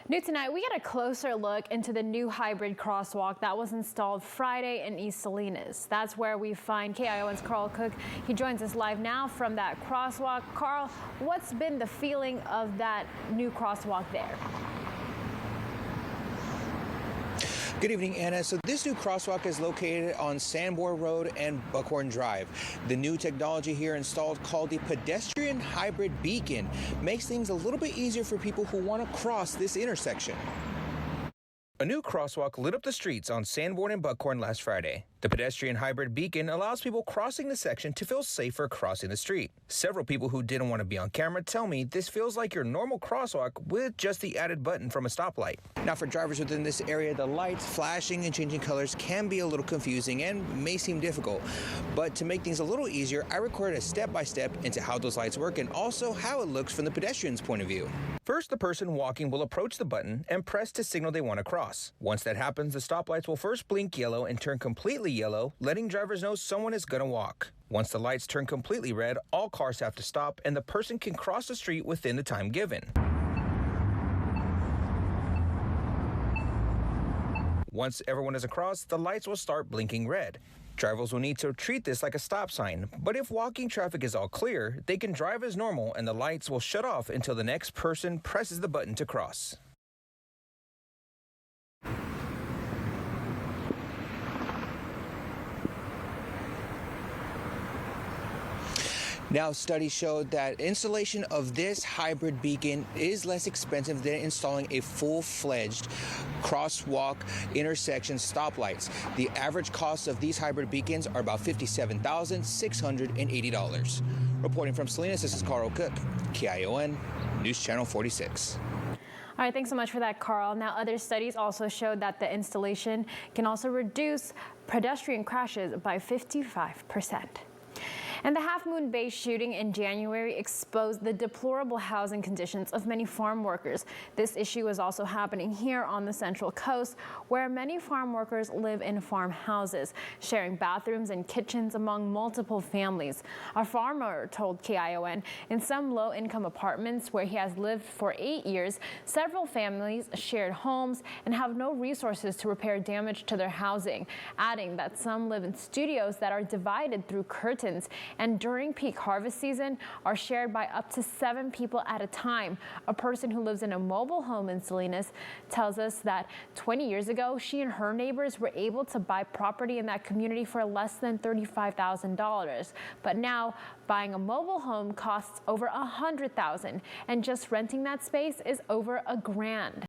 New tonight, we get a closer look into the new hybrid crosswalk that was installed Friday in East Salinas. That's where we find KION's Carl Cook. He joins us live now from that crosswalk. Carl, what's been the feeling of that new crosswalk there? Good evening, Anna. So this new crosswalk is located on Sanborn Road and Buckhorn Drive. The new technology here installed, called the pedestrian hybrid beacon, makes things a little bit easier for people who want to cross this intersection. A new crosswalk lit up the streets on Sanborn and Buckhorn last Friday. The pedestrian hybrid beacon allows people crossing the section to feel safer crossing the street. Several people who didn't want to be on camera tell me this feels like your normal crosswalk with just the added button from a stoplight. Now, for drivers within this area, the lights flashing and changing colors can be a little confusing and may seem difficult. But to make things a little easier, I recorded a step-by-step into how those lights work and also how it looks from the pedestrian's point of view. First, the person walking will approach the button and press to signal they want to cross. Once that happens, the stoplights will first blink yellow and turn completely yellow, letting drivers know someone is going to walk. Once the lights turn completely red, all cars have to stop and the person can cross the street within the time given. Once everyone is across, the lights will start blinking red. Drivers will need to treat this like a stop sign, but if walking traffic is all clear, they can drive as normal and the lights will shut off until the next person presses the button to cross. Now, studies showed that installation of this hybrid beacon is less expensive than installing a full-fledged crosswalk intersection stoplights. The average cost of these hybrid beacons are about $57,680. Reporting from Salinas, this is Carl Cook, KION News Channel 46. All right, thanks so much for that, Carl. Now, other studies also showed that the installation can also reduce pedestrian crashes by 55%. And the Half Moon Bay shooting in January exposed the deplorable housing conditions of many farm workers. This issue is also happening here on the Central Coast, where many farm workers live in farmhouses, sharing bathrooms and kitchens among multiple families. A farmer told KION in some low-income apartments where he has lived for 8 years, several families shared homes and have no resources to repair damage to their housing, adding that some live in studios that are divided through curtains and during peak harvest season are shared by up to 7 people at a time. A person who lives in a mobile home in Salinas tells us that 20 years ago, she and her neighbors were able to buy property in that community for less than $35,000. But now buying a mobile home costs over $100,000, and just renting that space is over $1,000.